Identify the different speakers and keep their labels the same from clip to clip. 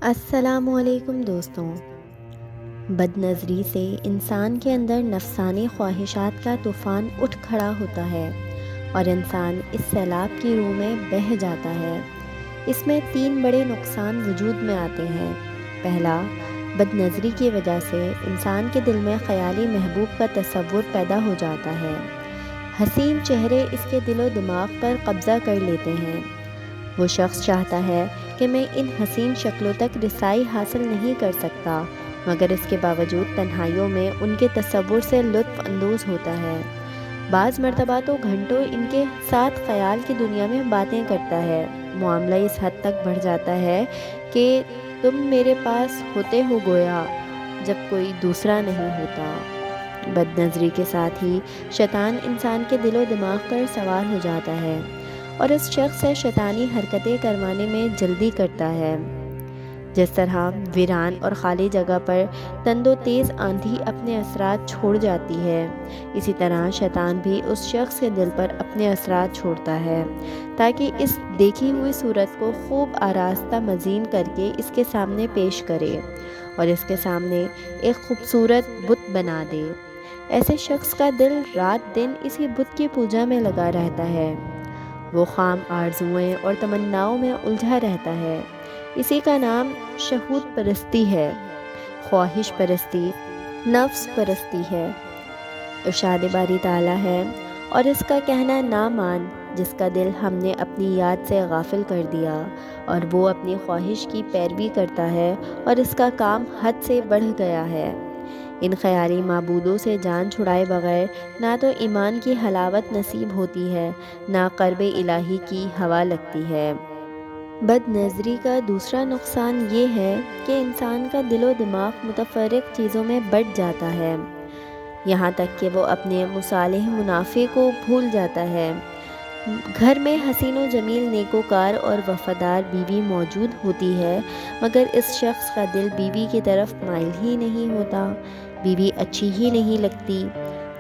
Speaker 1: السلام علیکم دوستوں۔ بد نظری سے انسان کے اندر نفسانی خواہشات کا طوفان اٹھ کھڑا ہوتا ہے اور انسان اس سیلاب کی روح میں بہہ جاتا ہے۔ اس میں 3 بڑے نقصان وجود میں آتے ہیں۔ پہلا، بد نظری کی وجہ سے انسان کے دل میں خیالی محبوب کا تصور پیدا ہو جاتا ہے۔ حسین چہرے اس کے دل و دماغ پر قبضہ کر لیتے ہیں۔ وہ شخص چاہتا ہے کہ میں ان حسین شکلوں تک رسائی حاصل نہیں کر سکتا، مگر اس کے باوجود تنہائیوں میں ان کے تصور سے لطف اندوز ہوتا ہے۔ بعض مرتبہ تو گھنٹوں ان کے ساتھ خیال کی دنیا میں باتیں کرتا ہے۔ معاملہ اس حد تک بڑھ جاتا ہے کہ تم میرے پاس ہوتے ہو گویا جب کوئی دوسرا نہیں ہوتا۔ بد نظری کے ساتھ ہی شیطان انسان کے دل و دماغ پر سوار ہو جاتا ہے اور اس شخص سے شیطانی حرکتیں کروانے میں جلدی کرتا ہے۔ جس طرح ویران اور خالی جگہ پر تند و تیز آندھی اپنے اثرات چھوڑ جاتی ہے، اسی طرح شیطان بھی اس شخص کے دل پر اپنے اثرات چھوڑتا ہے تاکہ اس دیکھی ہوئی صورت کو خوب آراستہ مزین کر کے اس کے سامنے پیش کرے اور اس کے سامنے ایک خوبصورت بت بنا دے۔ ایسے شخص کا دل رات دن اسی بت کی پوجا میں لگا رہتا ہے۔ وہ خام آرزوئیں اور تمناؤں میں الجھا رہتا ہے۔ اسی کا نام شہوت پرستی ہے، خواہش پرستی، نفس پرستی ہے۔ ارشاد باری تعالیٰ ہے، اور اس کا کہنا نہ مان جس کا دل ہم نے اپنی یاد سے غافل کر دیا، اور وہ اپنی خواہش کی پیروی کرتا ہے اور اس کا کام حد سے بڑھ گیا ہے۔ ان خیالی معبودوں سے جان چھڑائے بغیر نہ تو ایمان کی حلاوت نصیب ہوتی ہے، نہ قرب الہی کی ہوا لگتی ہے۔ بد نظری کا دوسرا نقصان یہ ہے کہ انسان کا دل و دماغ متفرق چیزوں میں بٹ جاتا ہے، یہاں تک کہ وہ اپنے مصالح منافع کو بھول جاتا ہے۔ گھر میں حسین و جمیل نیکوکار اور وفادار بیوی موجود ہوتی ہے، مگر اس شخص کا دل بیوی کی طرف مائل ہی نہیں ہوتا۔ بیوی اچھی ہی نہیں لگتی،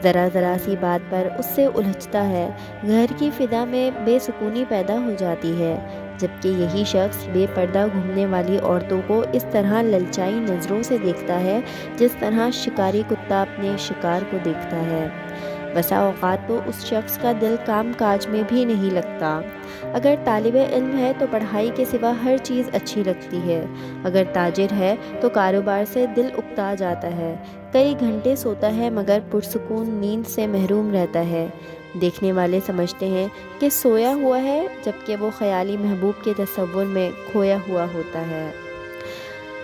Speaker 1: ذرا ذرا سی بات پر اس سے الجھتا ہے۔ گھر کی فضا میں بے سکونی پیدا ہو جاتی ہے، جبکہ یہی شخص بے پردہ گھومنے والی عورتوں کو اس طرح للچائی نظروں سے دیکھتا ہے جس طرح شکاری کتا اپنے شکار کو دیکھتا ہے۔ بسا اوقات تو اس شخص کا دل کام کاج میں بھی نہیں لگتا۔ اگر طالب علم ہے تو پڑھائی کے سوا ہر چیز اچھی لگتی ہے، اگر تاجر ہے تو کاروبار سے دل اکتا جاتا ہے، کئی گھنٹے سوتا ہے مگر پرسکون نیند سے محروم رہتا ہے۔ دیکھنے والے سمجھتے ہیں کہ سویا ہوا ہے، جبکہ وہ خیالی محبوب کے تصور میں کھویا ہوا ہوتا ہے۔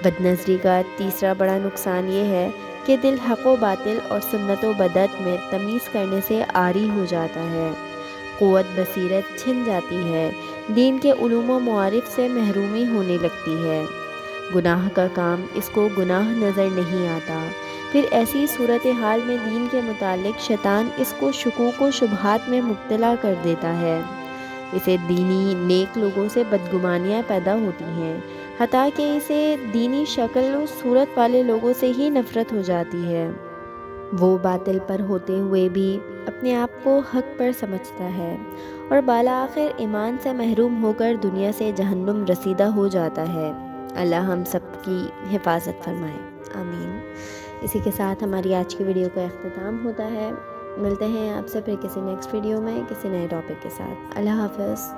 Speaker 1: بد نظری کا تیسرا بڑا نقصان یہ ہے کہ دل حق و باطل اور سنت و بدعت میں تمیز کرنے سے عاری ہو جاتا ہے۔ قوت بصیرت چھن جاتی ہے، دین کے علوم و معارف سے محرومی ہونے لگتی ہے۔ گناہ کا کام اس کو گناہ نظر نہیں آتا۔ پھر ایسی صورتحال میں دین کے متعلق شیطان اس کو شکوک و شبہات میں مبتلا کر دیتا ہے۔ اسے دینی نیک لوگوں سے بدگمانیاں پیدا ہوتی ہیں، حتیٰ کہ اسے دینی شکل و صورت والے لوگوں سے ہی نفرت ہو جاتی ہے۔ وہ باطل پر ہوتے ہوئے بھی اپنے آپ کو حق پر سمجھتا ہے اور بالآخر ایمان سے محروم ہو کر دنیا سے جہنم رسیدہ ہو جاتا ہے۔ اللہ ہم سب کی حفاظت فرمائے، آمین۔ اسی کے ساتھ ہماری آج کی ویڈیو کا اختتام ہوتا ہے۔ ملتے ہیں آپ سے پھر کسی نیکسٹ ویڈیو میں کسی نئے ٹاپک کے ساتھ۔ اللہ حافظ۔